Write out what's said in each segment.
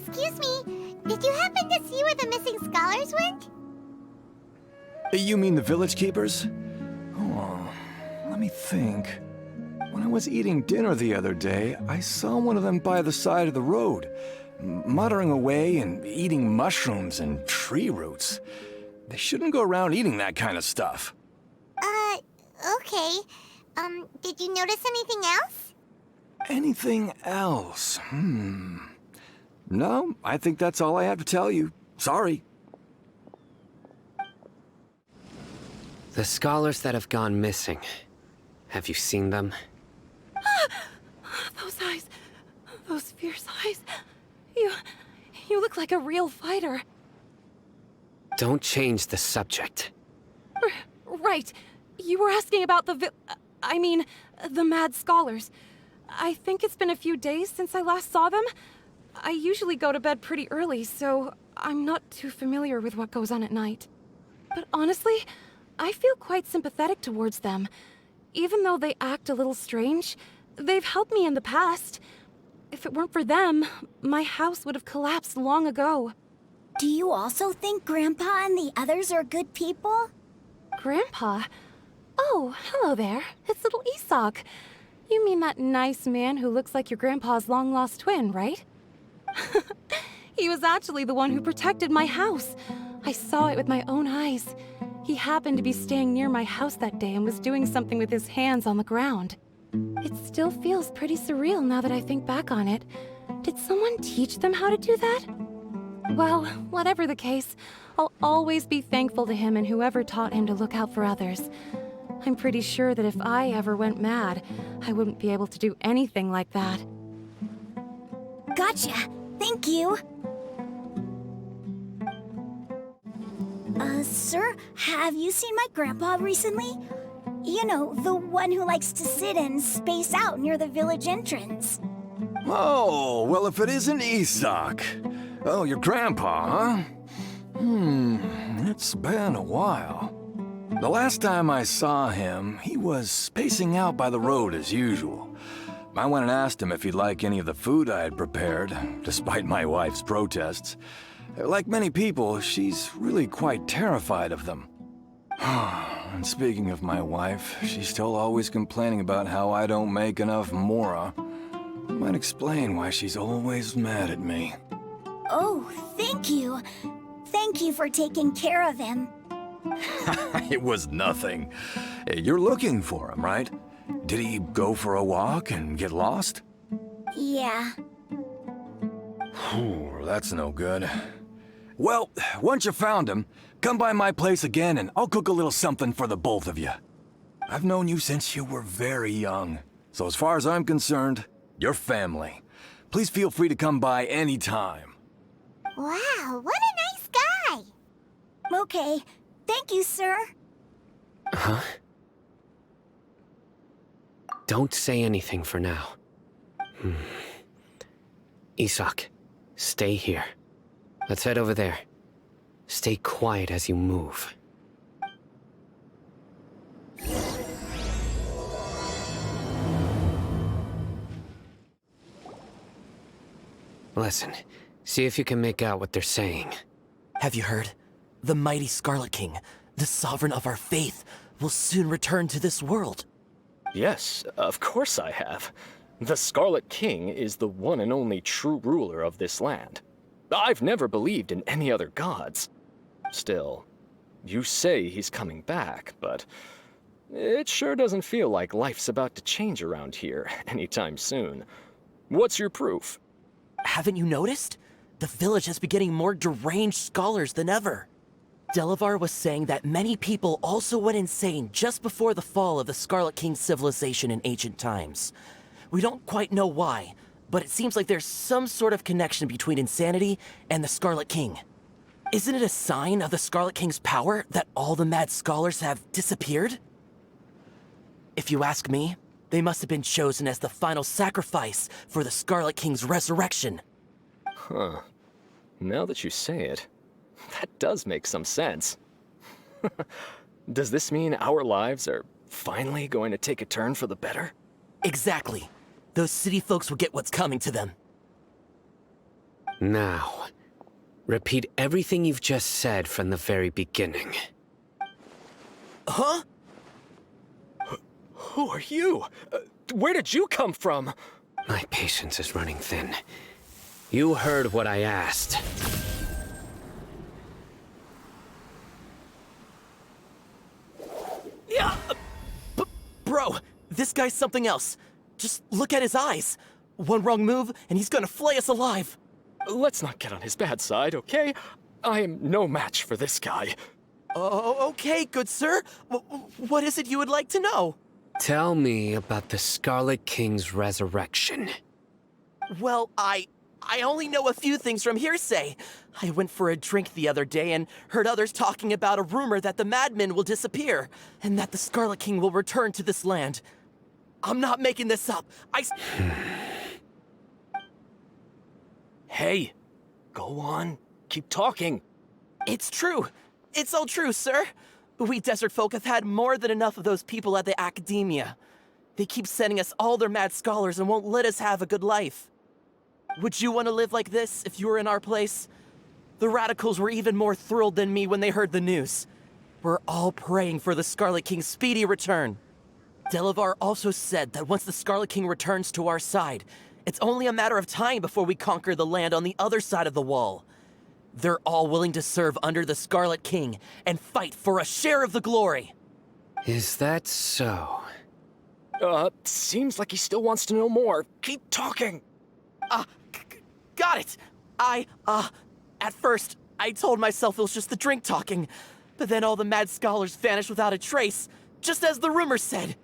Excuse me, did you happen to see where the missing scholars went? You mean the village keepers? Oh, let me think. When I was eating dinner the other day, I saw one of them by the side of the road, muttering away and eating mushrooms and tree roots. They shouldn't go around eating that kind of stuff. Okay. Did you notice anything else? Anything else? No, I think that's all I have to tell you. Sorry. The scholars that have gone missing. Have you seen them? Those eyes. Those fierce eyes. You look like a real fighter. Don't change the subject. Right. You were asking about the the mad scholars. I think it's been a few days since I last saw them. I usually go to bed pretty early, so I'm not too familiar with what goes on at night. But honestly, I feel quite sympathetic towards them. Even though they act a little strange, they've helped me in the past. If it weren't for them, my house would have collapsed long ago. Do you also think Grandpa and the others are good people? Grandpa? Oh, hello there. It's little Isak. You mean that nice man who looks like your grandpa's long-lost twin, right? He was actually the one who protected my house. I saw it with my own eyes. He happened to be staying near my house that day and was doing something with his hands on the ground. It still feels pretty surreal now that I think back on it. Did someone teach them how to do that? Well, whatever the case, I'll always be thankful to him and whoever taught him to look out for others. I'm pretty sure that if I ever went mad, I wouldn't be able to do anything like that. Gotcha. Thank you. Sir, have you seen my grandpa recently? You know, the one who likes to sit and space out near the village entrance. Oh, well, if it isn't Isak. Oh, your grandpa, huh? It's been a while. The last time I saw him, he was spacing out by the road as usual. I went and asked him if he'd like any of the food I had prepared, despite my wife's protests. Like many people, she's really quite terrified of them. And speaking of my wife, she's still always complaining about how I don't make enough mora. Might explain why she's always mad at me. Oh, thank you. Thank you for taking care of him. It was nothing. You're looking for him, right? Did he go for a walk and get lost? Yeah. That's no good. Well, once you found him, come by my place again and I'll cook a little something for the both of you. I've known you since you were very young, so as far as I'm concerned, you're family. Please feel free to come by anytime. Wow, what a nice guy! Okay, thank you, sir. Huh? Don't say anything for now. Isak, stay here. Let's head over there. Stay quiet as you move. Listen, see if you can make out what they're saying. Have you heard? The mighty Scarlet King, the sovereign of our faith, will soon return to this world. Yes, of course I have. The Scarlet King is the one and only true ruler of this land. I've never believed in any other gods. Still, you say he's coming back, but it sure doesn't feel like life's about to change around here anytime soon. What's your proof? Haven't you noticed? The village has been getting more deranged scholars than ever. Delavar was saying that many people also went insane just before the fall of the Scarlet King's civilization in ancient times. We don't quite know why, but it seems like there's some sort of connection between insanity and the Scarlet King. Isn't it a sign of the Scarlet King's power that all the mad scholars have disappeared? If you ask me, they must have been chosen as the final sacrifice for the Scarlet King's resurrection. Huh. Now that you say it, that does make some sense. Does this mean our lives are finally going to take a turn for the better? Exactly. Those city folks will get what's coming to them. Now, repeat everything you've just said from the very beginning. Huh? Who are you? Where did you come from? My patience is running thin. You heard what I asked. Yeah! Bro, this guy's something else. Just look at his eyes. One wrong move, and he's gonna flay us alive. Let's not get on his bad side, okay? I am no match for this guy. Oh, okay, good sir. What is it you would like to know? Tell me about the Scarlet King's resurrection. Well, I only know a few things from hearsay. I went for a drink the other day and heard others talking about a rumor that the madmen will disappear, and that the Scarlet King will return to this land. I'm not making this up. Hey, go on. Keep talking. It's true. It's all true, sir. We desert folk have had more than enough of those people at the academia. They keep sending us all their mad scholars and won't let us have a good life. Would you want to live like this if you were in our place? The radicals were even more thrilled than me when they heard the news. We're all praying for the Scarlet King's speedy return. Delavar also said that once the Scarlet King returns to our side, it's only a matter of time before we conquer the land on the other side of the wall. They're all willing to serve under the Scarlet King and fight for a share of the glory. Is that so? Seems like he still wants to know more. Keep talking. Got it. At first, I told myself it was just the drink talking, but then all the mad scholars vanished without a trace, just as the rumors said.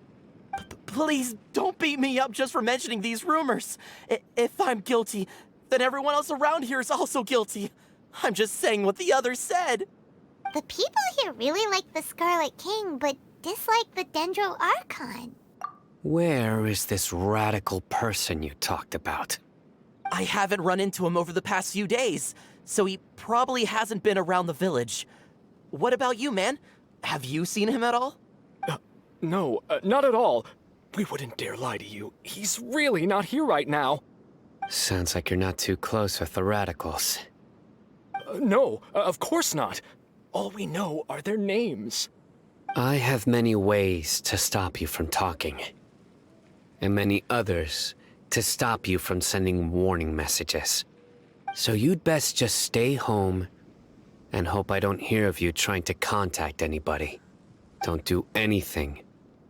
Please don't beat me up just for mentioning these rumors. If I'm guilty, then everyone else around here is also guilty. I'm just saying what the others said. The people here really like the Scarlet King, but dislike the Dendro Archon. Where is this radical person you talked about? I haven't run into him over the past few days, so he probably hasn't been around the village. What about you, man? Have you seen him at all? No, not at all. We wouldn't dare lie to you. He's really not here right now. Sounds like you're not too close with the radicals. No, of course not. All we know are their names. I have many ways to stop you from talking. And many others to stop you from sending warning messages. So you'd best just stay home and hope I don't hear of you trying to contact anybody. Don't do anything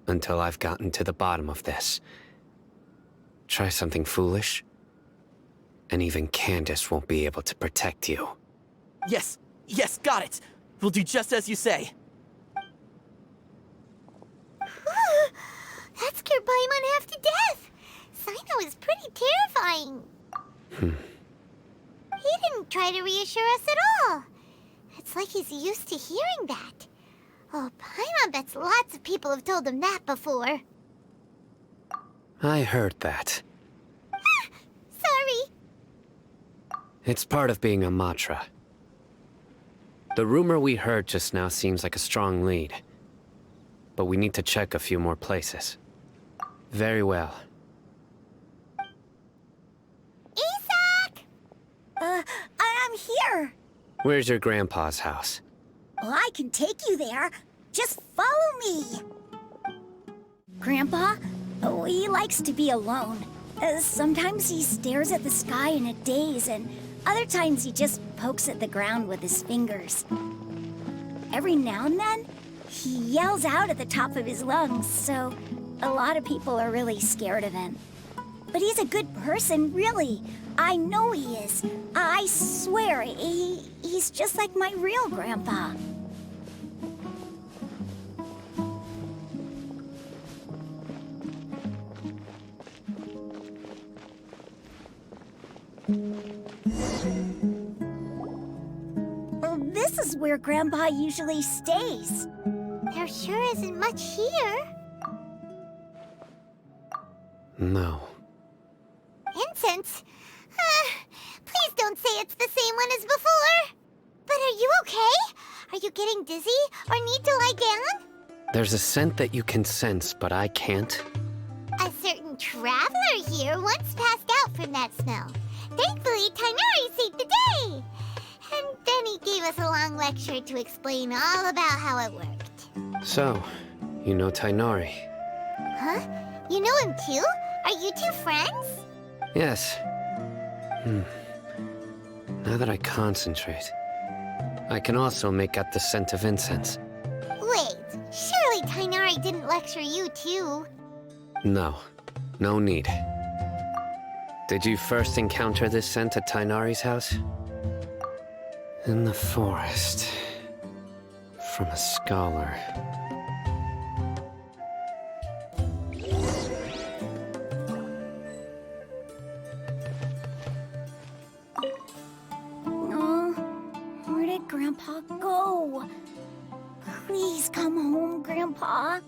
until I've gotten to the bottom of this. Try something foolish, and even Candace won't be able to protect you. Yes, got it. We'll do just as you say. That scared Paimon half to death. Cyno is pretty terrifying. He didn't try to reassure us at all. It's like he's used to hearing that. Oh, Paimon bets lots of people have told him that before. I heard that. Sorry. It's part of being a Matra. The rumor we heard just now seems like a strong lead. But we need to check a few more places. Very well. Isak! I'm here. Where's your grandpa's house? Well, I can take you there. Just follow me. Grandpa, he likes to be alone. Sometimes he stares at the sky in a daze, and other times he just pokes at the ground with his fingers. Every now and then, he yells out at the top of his lungs, so a lot of people are really scared of him. But he's a good person, really. I know he is. I swear, he's just like my real grandpa. Well, this is where Grandpa usually stays. There sure isn't much here. No. Incense? Please don't say it's the same one as before. But are you okay? Are you getting dizzy or need to lie down? There's a scent that you can sense, but I can't. A certain traveler here once passed out from that smell. Thankfully, Tainari saved gave us a long lecture to explain all about how it worked. So, you know Tainari? Huh? You know him too? Are you two friends? Yes. Now that I concentrate, I can also make out the scent of incense. Wait, surely Tainari didn't lecture you too? No, no need. Did you first encounter this scent at Tainari's house? In the forest. From a scholar. Oh, where did Grandpa go? Please come home, Grandpa.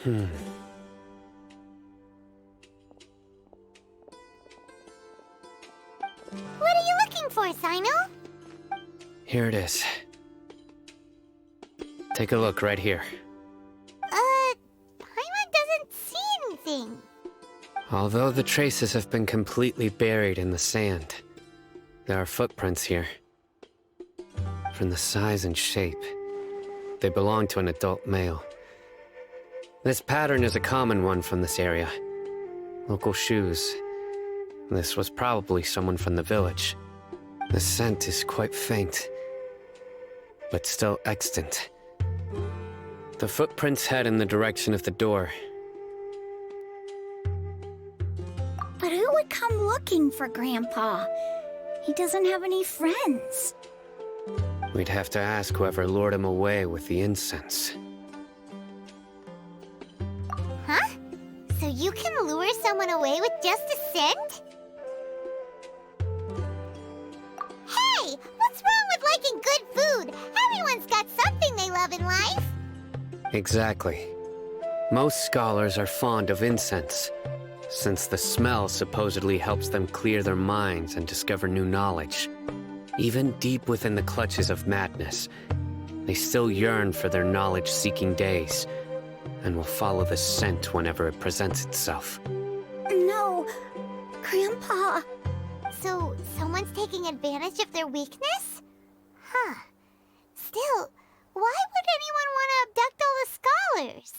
What are you looking for, Cyno? Here it is. Take a look right here. Paimon doesn't see anything. Although the traces have been completely buried in the sand, there are footprints here. From the size and shape, they belong to an adult male. This pattern is a common one from this area. Local shoes. This was probably someone from the village. The scent is quite faint, but still extant. The footprints head in the direction of the door. But who would come looking for Grandpa? He doesn't have any friends. We'd have to ask whoever lured him away with the incense. Huh? So you can lure someone away with just a scent? Hey! What's wrong with liking good food? Everyone's got something they love in life. Exactly. Most scholars are fond of incense, since the smell supposedly helps them clear their minds and discover new knowledge. Even deep within the clutches of madness, they still yearn for their knowledge-seeking days, and will follow the scent whenever it presents itself. No, Grandpa. So, someone's taking advantage of their weakness? Huh. Still, why would anyone want to abduct all the scholars?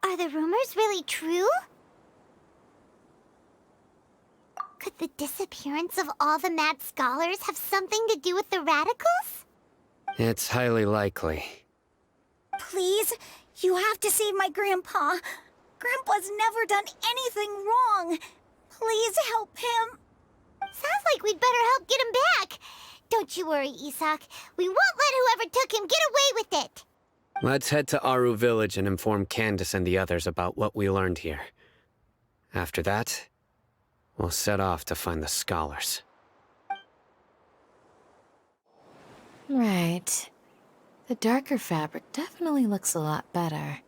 Are the rumors really true? Could the disappearance of all the mad scholars have something to do with the radicals? It's highly likely. Please, you have to save my Grandpa. Grandpa's never done anything wrong. Please help him. Sounds like we'd better help get him back. Don't you worry, Isak. We won't let whoever took him get away with it. Let's head to Aaru village and inform Candace and the others about what we learned here. After that, we'll set off to find the scholars. Right. The darker fabric definitely looks a lot better.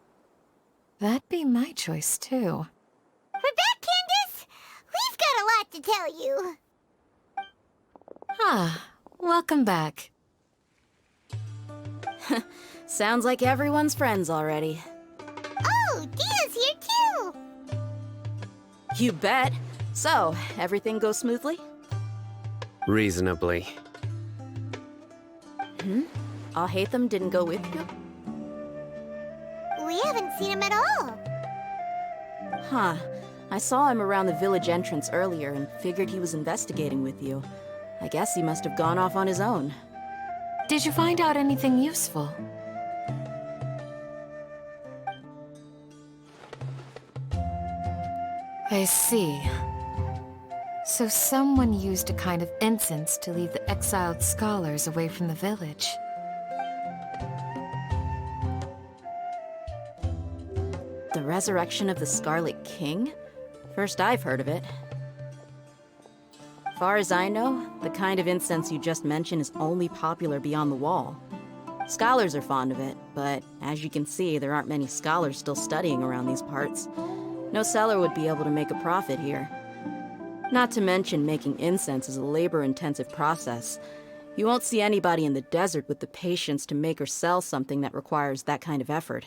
That'd be my choice, too. We're back, Candace! We've got a lot to tell you. Ah, welcome back. Sounds like everyone's friends already. Oh, Dia's here too! You bet. So, everything goes smoothly? Reasonably. Hatham didn't go with you? We haven't seen him at all. Huh. I saw him around the village entrance earlier and figured he was investigating with you. I guess he must have gone off on his own. Did you find out anything useful? I see. So someone used a kind of incense to lead the exiled scholars away from the village. The resurrection of the Scarlet King? First I've heard of it. Far as I know, the kind of incense you just mentioned is only popular beyond the wall. Scholars are fond of it, but as you can see, there aren't many scholars still studying around these parts. No seller would be able to make a profit here. Not to mention, making incense is a labor-intensive process. You won't see anybody in the desert with the patience to make or sell something that requires that kind of effort.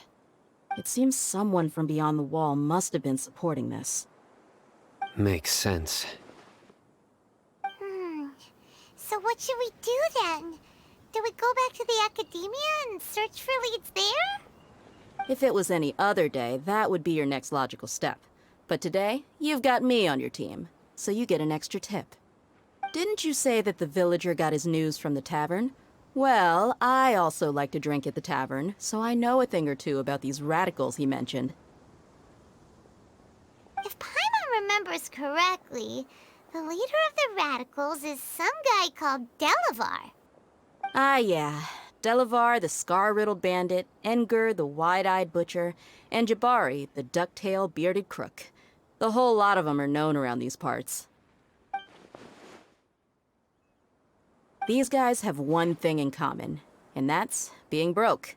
It seems someone from beyond the wall must have been supporting this. Makes sense. So what should we do then? Do we go back to the academia and search for leads there? If it was any other day, that would be your next logical step. But today, you've got me on your team, so you get an extra tip. Didn't you say that the villager got his news from the tavern? Well, I also like to drink at the tavern, so I know a thing or two about these radicals he mentioned. If Paimon remembers correctly, the leader of the radicals is some guy called Delavar. Ah, yeah. Delavar, the scar-riddled bandit, Engur, the wide-eyed butcher, and Jabari, the duck-tailed bearded crook. The whole lot of them are known around these parts. These guys have one thing in common, and that's being broke.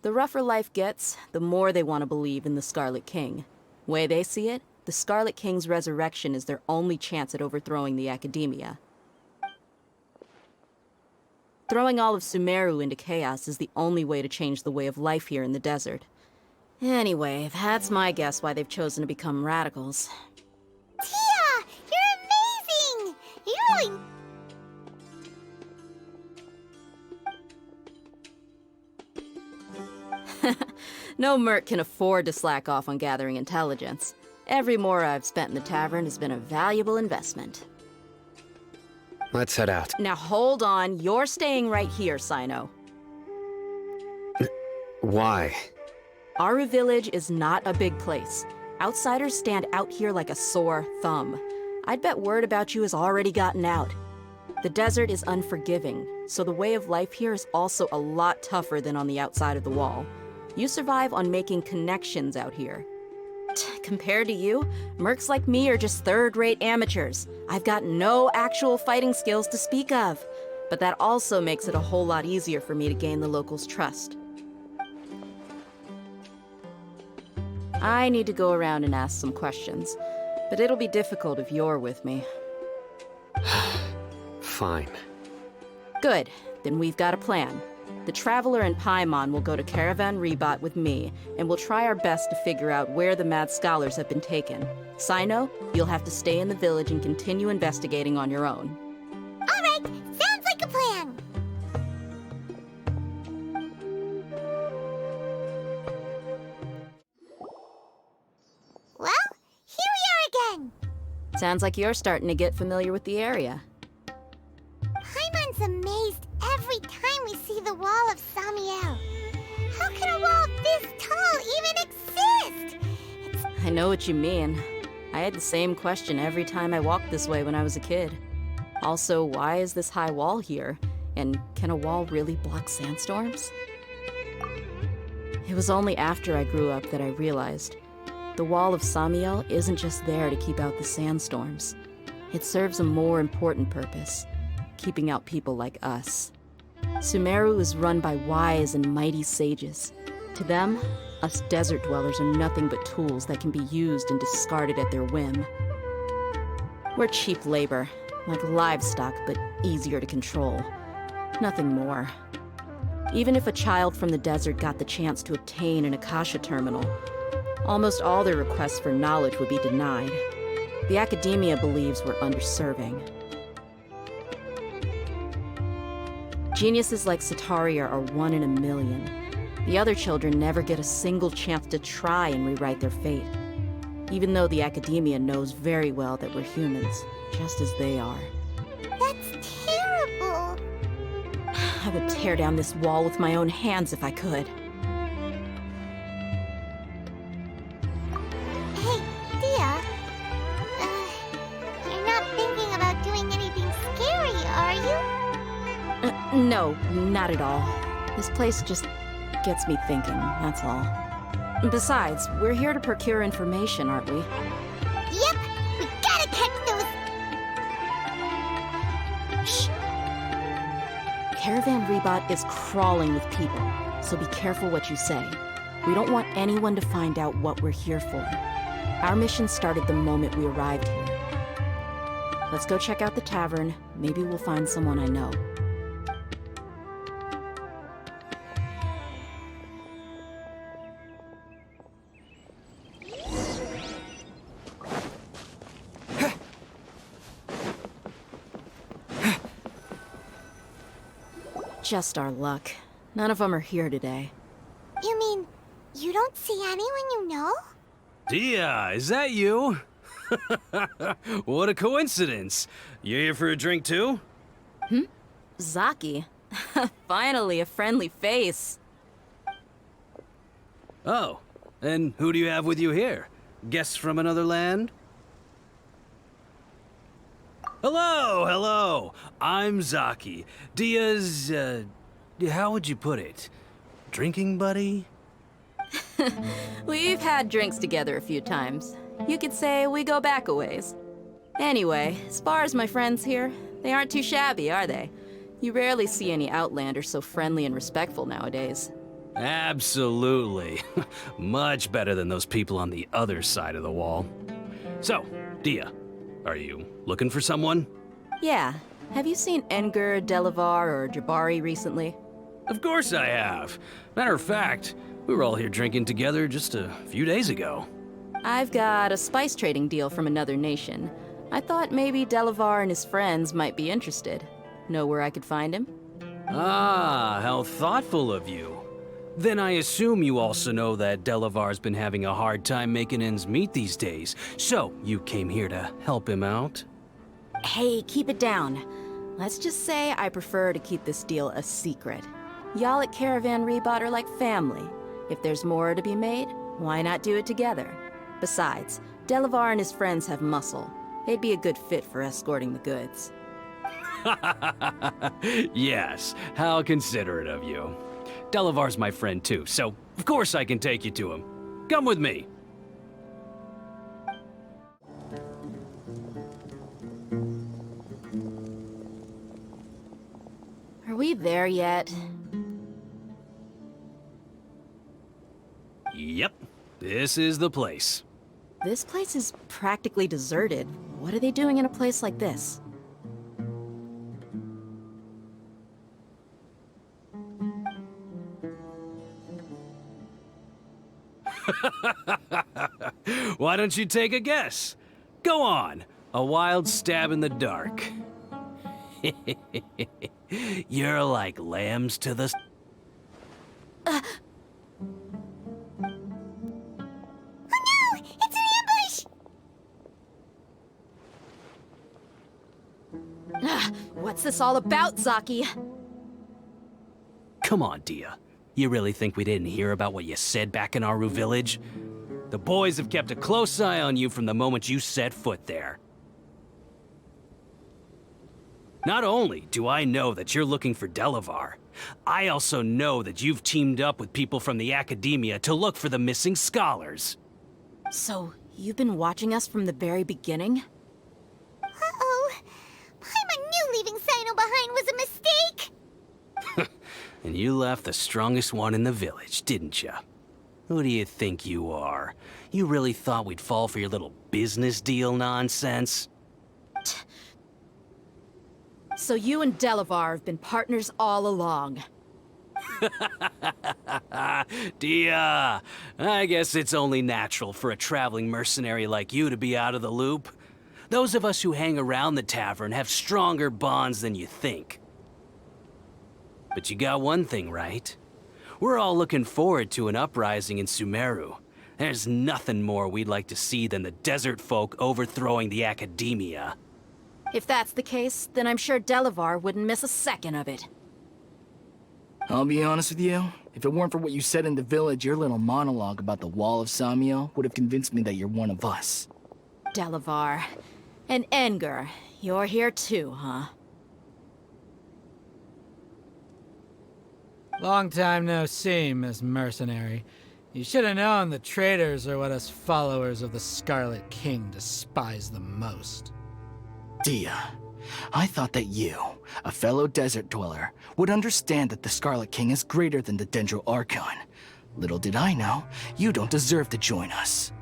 The rougher life gets, the more they want to believe in the Scarlet King. Way they see it, the Scarlet King's resurrection is their only chance at overthrowing the academia. Throwing all of Sumeru into chaos is the only way to change the way of life here in the desert. Anyway, that's my guess why they've chosen to become radicals. Tia! You're amazing! You really... No merc can afford to slack off on gathering intelligence. Every mora I've spent in the tavern has been a valuable investment. Let's head out. Now hold on, you're staying right here, Cyno. Why? Aaru village is not a big place. Outsiders stand out here like a sore thumb. I'd bet word about you has already gotten out. The desert is unforgiving, so the way of life here is also a lot tougher than on the outside of the wall. You survive on making connections out here. Compared to you, mercs like me are just third-rate amateurs. I've got no actual fighting skills to speak of. But that also makes it a whole lot easier for me to gain the locals' trust. I need to go around and ask some questions, but it'll be difficult if you're with me. Fine. Good, then we've got a plan. The Traveler and Paimon will go to Caravan Rebot with me, and we'll try our best to figure out where the mad scholars have been taken. Cyno, you'll have to stay in the village and continue investigating on your own. Alright, sounds like a plan! Well, here we are again! Sounds like you're starting to get familiar with the area. Paimon's amazed every time we see the wall of Samiel. How can a wall this tall even exist? I know what you mean. I had the same question every time I walked this way when I was a kid. Also, why is this high wall here? And can a wall really block sandstorms? It was only after I grew up that I realized the wall of Samiel isn't just there to keep out the sandstorms. It serves a more important purpose, keeping out people like us. Sumeru is run by wise and mighty sages. To them, us desert dwellers are nothing but tools that can be used and discarded at their whim. We're cheap labor, like livestock, but easier to control. Nothing more. Even if a child from the desert got the chance to obtain an Akasha terminal, almost all their requests for knowledge would be denied. The academia believes we're underserving. Geniuses like Sataria are one in a million. The other children never get a single chance to try and rewrite their fate, even though the academia knows very well that we're humans, just as they are. That's terrible! I would tear down this wall with my own hands if I could. Hey, Dia. You're not thinking No, not at all. This place just gets me thinking, that's all. Besides, we're here to procure information, aren't we? Yep, we gotta catch those. Shh. Caravan Rebot is crawling with people, so be careful what you say. We don't want anyone to find out what we're here for. Our mission started the moment we arrived here. Let's go check out the tavern. Maybe we'll find someone I know. Just our luck. None of them are here today. You mean, you don't see anyone you know? Dia, is that you? What a coincidence. You here for a drink too? Zaki. Finally, a friendly face. Oh, and who do you have with you here? Guests from another land? Hello. I'm Zaki. Dia's, how would you put it? Drinking buddy? We've had drinks together a few times. You could say we go back a ways. Anyway, as far as my friends here, they aren't too shabby, are they? You rarely see any Outlanders so friendly and respectful nowadays. Absolutely. Much better than those people on the other side of the wall. So, Dia, are you looking for someone? Yeah. Have you seen Enger, Delavar, or Jabari recently? Of course I have. Matter of fact, we were all here drinking together just a few days ago. I've got a spice trading deal from another nation. I thought maybe Delavar and his friends might be interested. Know where I could find him? Ah, how thoughtful of you. Then I assume you also know that Delavar's been having a hard time making ends meet these days, so you came here to help him out? Hey, keep it down. Let's just say I prefer to keep this deal a secret. Y'all at Caravan Rebot are like family. If there's more to be made, why not do it together? Besides, Delavar and his friends have muscle. They'd be a good fit for escorting the goods. Yes, how considerate of you. Delavar's my friend too, so of course I can take you to him. Come with me. Are we there yet? Yep, this is the place. This place is practically deserted. What are they doing in a place like this? Why don't you take a guess? Go on, a wild stab in the dark. You're like lambs to the... It's an ambush! What's this all about, Zaki? Come on, Dia. You really think we didn't hear about what you said back in Aaru village? The boys have kept a close eye on you from the moment you set foot there. Not only do I know that you're looking for Delavar, I also know that you've teamed up with people from the Academia to look for the missing scholars. So, you've been watching us from the very beginning? Uh-oh. Paimon knew leaving Cyno behind was a mistake! And you left the strongest one in the village, didn't you? Who do you think you are? You really thought we'd fall for your little business deal nonsense? So you and Delavar have been partners all along. Dia, I guess it's only natural for a traveling mercenary like you to be out of the loop. Those of us who hang around the tavern have stronger bonds than you think. But you got one thing right. We're all looking forward to an uprising in Sumeru. There's nothing more we'd like to see than the desert folk overthrowing the Academia. If that's the case, then I'm sure Delavar wouldn't miss a second of it. I'll be honest with you. If it weren't for what you said in the village, your little monologue about the Wall of Samiel would have convinced me that you're one of us. Delavar. And Enger, you're here too, huh? Long time no see, Miss Mercenary. You should have known the traitors are what us followers of the Scarlet King despise the most. Dia, I thought that you, a fellow desert dweller, would understand that the Scarlet King is greater than the Dendro Archon. Little did I know, you don't deserve to join us.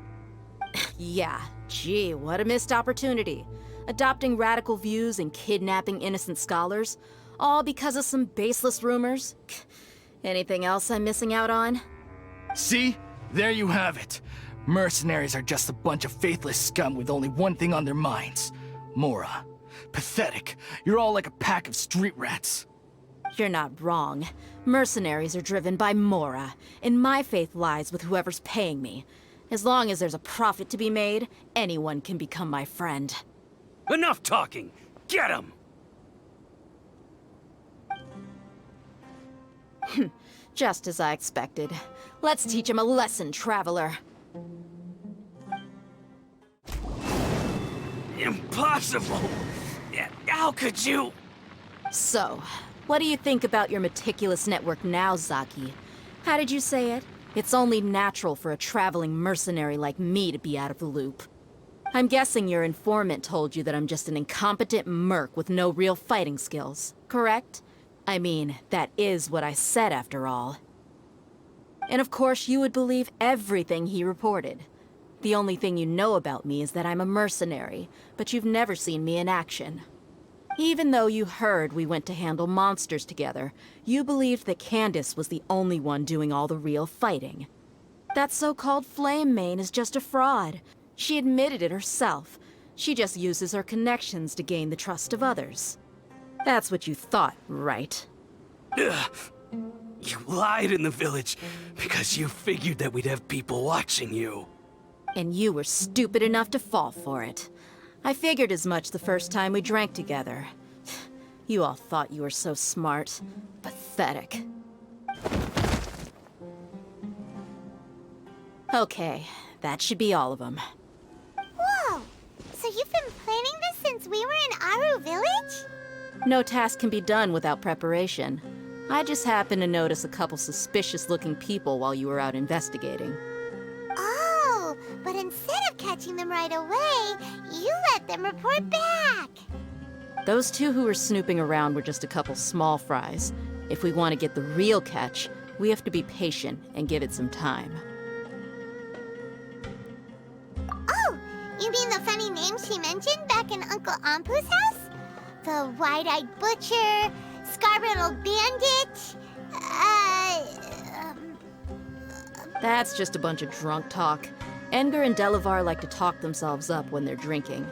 Yeah, gee, what a missed opportunity. Adopting radical views and kidnapping innocent scholars, all because of some baseless rumors. Anything else I'm missing out on? See? There you have it. Mercenaries are just a bunch of faithless scum with only one thing on their minds. Mora. Pathetic. You're all like a pack of street rats. You're not wrong. Mercenaries are driven by Mora, and my faith lies with whoever's paying me. As long as there's a profit to be made, anyone can become my friend. Enough talking! Get him! Just as I expected. Let's teach him a lesson, traveler. Impossible! How could you? So, what do you think about your meticulous network now, Zaki? How did you say it? It's only natural for a traveling mercenary like me to be out of the loop. I'm guessing your informant told you that I'm just an incompetent merc with no real fighting skills, correct? I mean, that is what I said after all. And of course you would believe everything he reported. The only thing you know about me is that I'm a mercenary, but you've never seen me in action. Even though you heard we went to handle monsters together, you believed that Candace was the only one doing all the real fighting. That so-called Flame Mane is just a fraud. She admitted it herself. She just uses her connections to gain the trust of others. That's what you thought, right? Ugh. You lied in the village because you figured that we'd have people watching you. And you were stupid enough to fall for it. I figured as much the first time we drank together. You all thought you were so smart. Pathetic. Okay, that should be all of them. Whoa! So you've been planning this since we were in Aaru village? No task can be done without preparation. I just happened to notice a couple suspicious-looking people while you were out investigating. Oh, but instead of catching them right away, you let them report back. Those two who were snooping around were just a couple small fries. If we want to get the real catch, we have to be patient and give it some time. Oh, you mean the funny names she mentioned back in Uncle Ampu's house? The wide-eyed butcher, scar-riddled bandit, That's just a bunch of drunk talk. Engar and Delavar like to talk themselves up when they're drinking.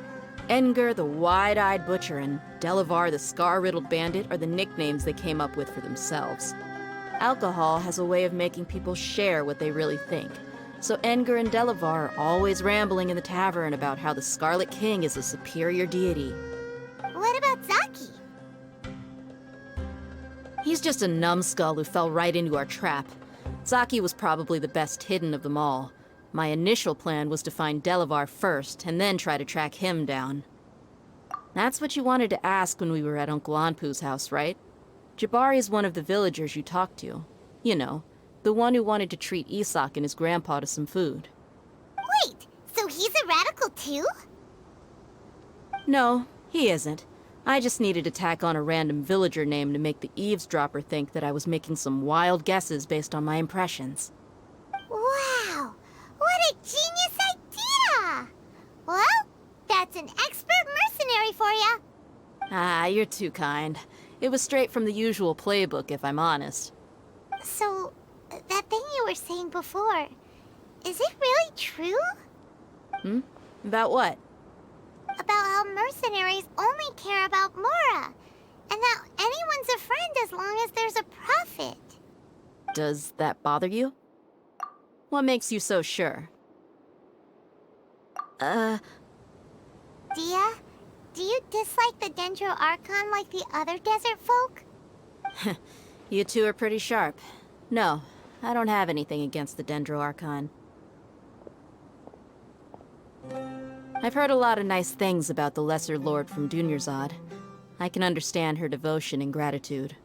Engar, the wide-eyed butcher, and Delavar, the scar-riddled bandit, are the nicknames they came up with for themselves. Alcohol has a way of making people share what they really think. So Engar and Delavar are always rambling in the tavern about how the Scarlet King is a superior deity. What about Zaki? He's just a numbskull who fell right into our trap. Zaki was probably the best hidden of them all. My initial plan was to find Delavar first, and then try to track him down. That's what you wanted to ask when we were at Uncle Anpu's house, right? Jabari is one of the villagers you talked to. You know, the one who wanted to treat Isak and his grandpa to some food. Wait, so he's a radical too? No, he isn't. I just needed to tack on a random villager name to make the eavesdropper think that I was making some wild guesses based on my impressions. Wow, what a genius idea! Well, that's an expert mercenary for you. Ah, you're too kind. It was straight from the usual playbook, if I'm honest. So, that thing you were saying before, is it really true? About what? About how mercenaries only care about Mora, and that anyone's a friend as long as there's a profit. Does that bother you? What makes you so sure? Dia, do you dislike the Dendro Archon like the other desert folk? You two are pretty sharp. No, I don't have anything against the Dendro Archon. I've heard a lot of nice things about the Lesser Lord from Dunyarzad. I can understand her devotion and gratitude.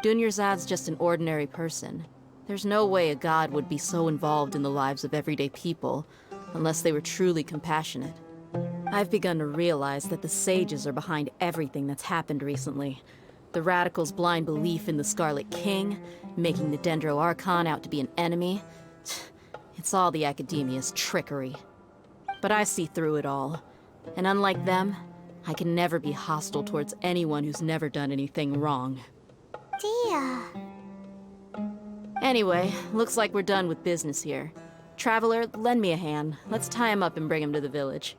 Dunyarzad's just an ordinary person. There's no way a god would be so involved in the lives of everyday people, unless they were truly compassionate. I've begun to realize that the sages are behind everything that's happened recently. The radicals' blind belief in the Scarlet King, making the Dendro Archon out to be an enemy. It's all the academia's trickery. But I see through it all. And unlike them, I can never be hostile towards anyone who's never done anything wrong. Dia. Anyway, looks like we're done with business here. Traveler, lend me a hand. Let's tie him up and bring him to the village.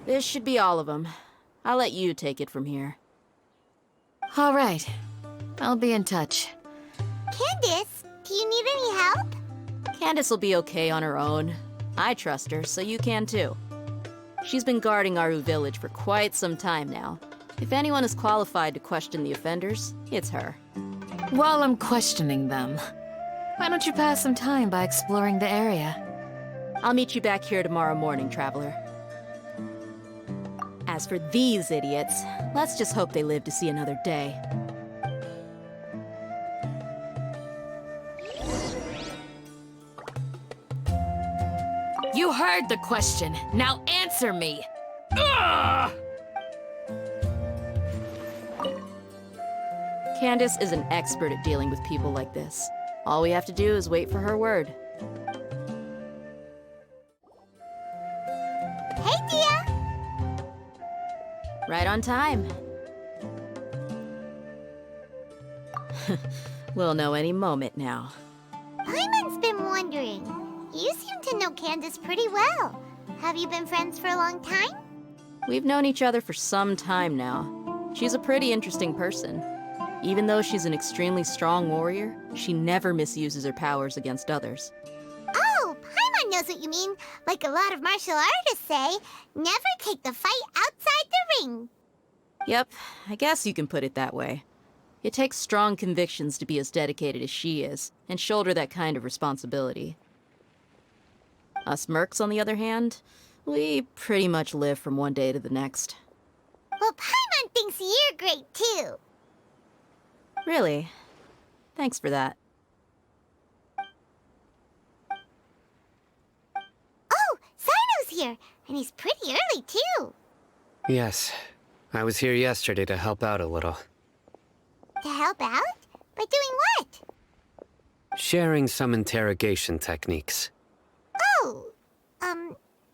This should be all of them. I'll let you take it from here. All right. I'll be in touch. Candace, do you need any help? Candace will be okay on her own. I trust her, so you can too. She's been guarding Aaru village for quite some time now. If anyone is qualified to question the offenders, it's her. While I'm questioning them, why don't you pass some time by exploring the area? I'll meet you back here tomorrow morning, Traveler. As for these idiots, let's just hope they live to see another day. You heard the question. Now answer me. Candace is an expert at dealing with people like this. All we have to do is wait for her word. Hey, Dia! Right on time. We'll know any moment now. Paimon's been wondering. You seem to know Candace pretty well. Have you been friends for a long time? We've known each other for some time now. She's a pretty interesting person. Even though she's an extremely strong warrior, she never misuses her powers against others. Oh, Paimon knows what you mean. Like a lot of martial artists say, never take the fight outside the ring. Yep, I guess you can put it that way. It takes strong convictions to be as dedicated as she is, and shoulder that kind of responsibility. Us mercs, on the other hand, we pretty much live from one day to the next. Well, Paimon thinks you're great, too. Really? Thanks for that. Oh, Cyno's here, and he's pretty early, too. Yes. I was here yesterday to help out a little. To help out? By doing what? Sharing some interrogation techniques. Oh,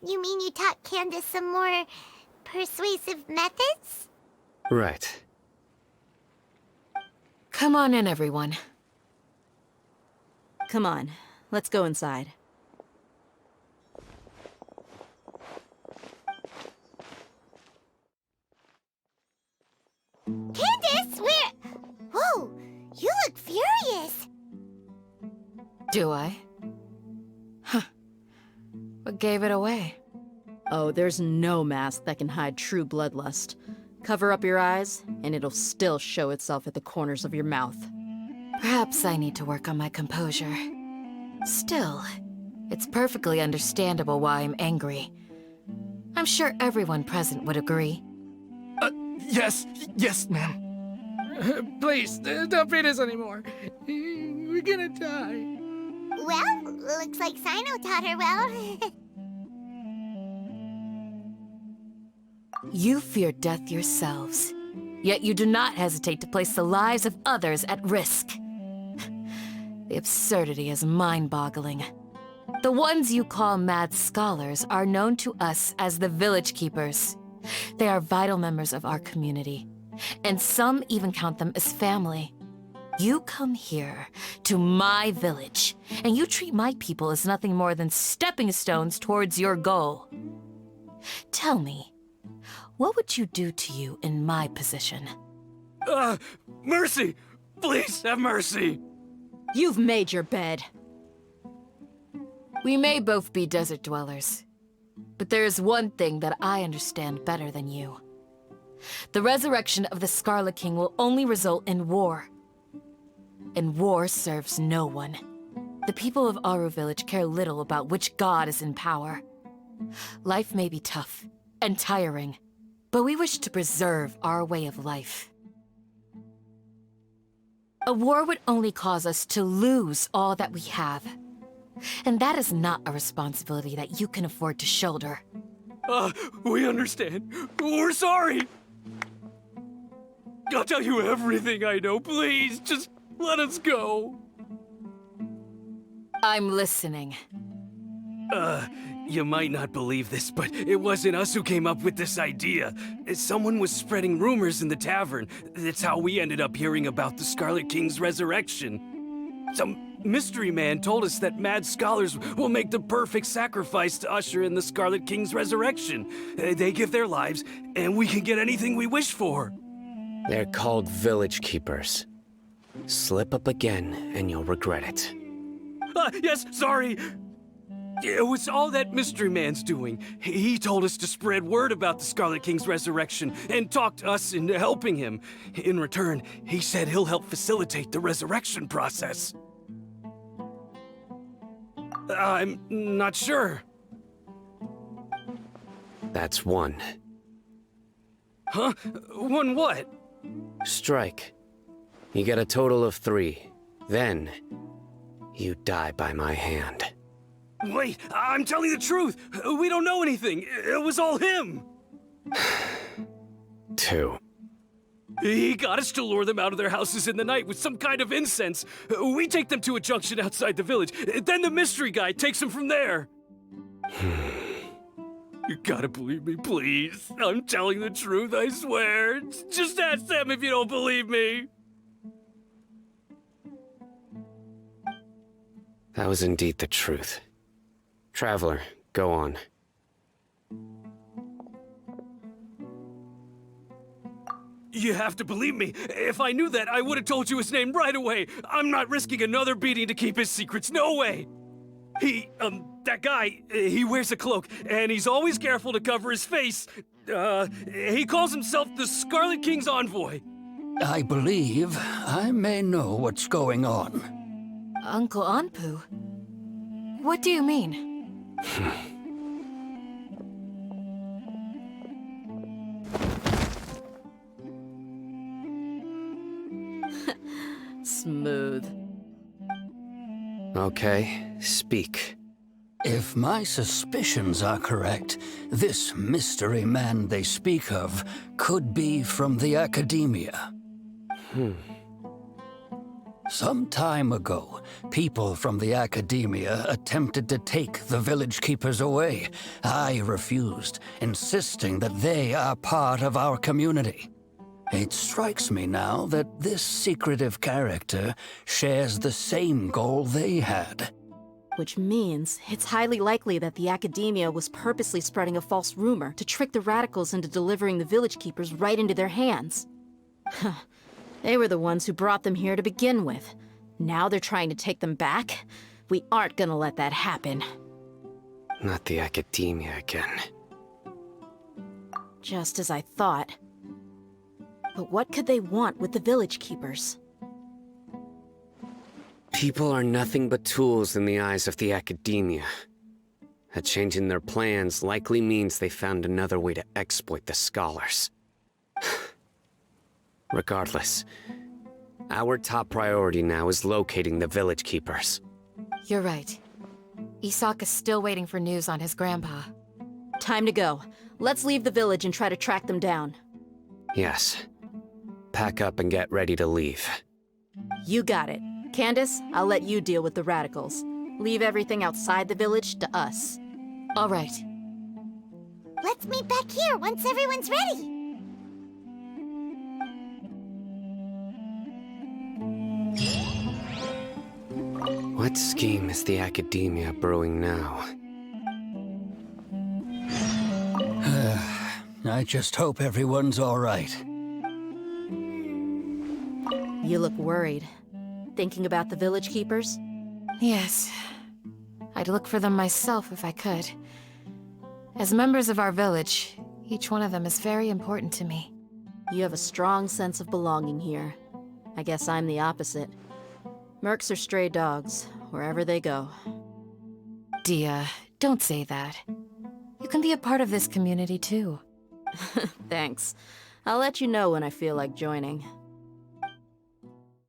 you mean you taught Candace some more persuasive methods? Right. Come on in, everyone. Come on, let's go inside. Candace, where... Whoa, you look furious. Do I? Huh. What gave it away? Oh, there's no mask that can hide true bloodlust. Cover up your eyes, and it'll still show itself at the corners of your mouth. Perhaps I need to work on my composure. Still, it's perfectly understandable why I'm angry. I'm sure everyone present would agree. Yes, ma'am. Please, don't beat us anymore. We're gonna die. Well, looks like Cyno taught her well. You fear death yourselves, yet you do not hesitate to place the lives of others at risk. The absurdity is mind-boggling. The ones you call mad scholars are known to us as the Village Keepers. They are vital members of our community, and some even count them as family. You come here, to my village, and you treat my people as nothing more than stepping stones towards your goal. Tell me, what would you do to you in my position? Mercy! Please have mercy! You've made your bed. We may both be desert dwellers, but there is one thing that I understand better than you. The resurrection of the Scarlet King will only result in war. And war serves no one. The people of Aaru village care little about which god is in power. Life may be tough and tiring, but we wish to preserve our way of life. A war would only cause us to lose all that we have. And that is not a responsibility that you can afford to shoulder. We understand. We're sorry. I'll tell you everything I know. Please, just let us go. I'm listening. You might not believe this, but it wasn't us who came up with this idea. Someone was spreading rumors in the tavern. That's how we ended up hearing about the Scarlet King's resurrection. Some mystery man told us that mad scholars will make the perfect sacrifice to usher in the Scarlet King's resurrection. They give their lives, and we can get anything we wish for. They're called village keepers. Slip up again, and you'll regret it. Yes, sorry. It was all that mystery man's doing. He told us to spread word about the Scarlet King's resurrection and talk to us into helping him. In return, he said he'll help facilitate the resurrection process. I'm not sure. That's one. Huh? One what? Strike. You get a total of 3. Then, you die by my hand. Wait, I'm telling the truth. We don't know anything. It was all him. 2. He got us to lure them out of their houses in the night with some kind of incense. We take them to a junction outside the village. Then the mystery guy takes them from there. You gotta believe me, please. I'm telling the truth, I swear. Just ask them if you don't believe me. That was indeed the truth. Traveler, go on. You have to believe me. If I knew that, I would have told you his name right away. I'm not risking another beating to keep his secrets. No way. That guy, he wears a cloak, and he's always careful to cover his face. He calls himself the Scarlet King's envoy. I believe I may know what's going on. Uncle Anpu? What do you mean? Smooth. Okay, speak. If my suspicions are correct, this mystery man they speak of could be from the Academia. Some time ago, people from the Academia attempted to take the village keepers away. I refused, insisting that they are part of our community. It strikes me now that this secretive character shares the same goal they had. Which means it's highly likely that the Academia was purposely spreading a false rumor to trick the radicals into delivering the village keepers right into their hands. They were the ones who brought them here to begin with. Now they're trying to take them back? We aren't gonna let that happen. Not the Academia again. Just as I thought. But what could they want with the village keepers? People are nothing but tools in the eyes of the Academia. A change in their plans likely means they found another way to exploit the scholars. Regardless, our top priority now is locating the village keepers. You're right. Isak is still waiting for news on his grandpa. Time to go. Let's leave the village and try to track them down. Yes. Pack up and get ready to leave. You got it. Candace, I'll let you deal with the radicals. Leave everything outside the village to us. All right. Let's meet back here once everyone's ready. What scheme is the Academia brewing now? I just hope everyone's all right. You look worried. Thinking about the village keepers? Yes. I'd look for them myself if I could. As members of our village, each one of them is very important to me. You have a strong sense of belonging here. I guess I'm the opposite. Mercs are stray dogs, wherever they go. Dia, don't say that. You can be a part of this community too. Thanks. I'll let you know when I feel like joining.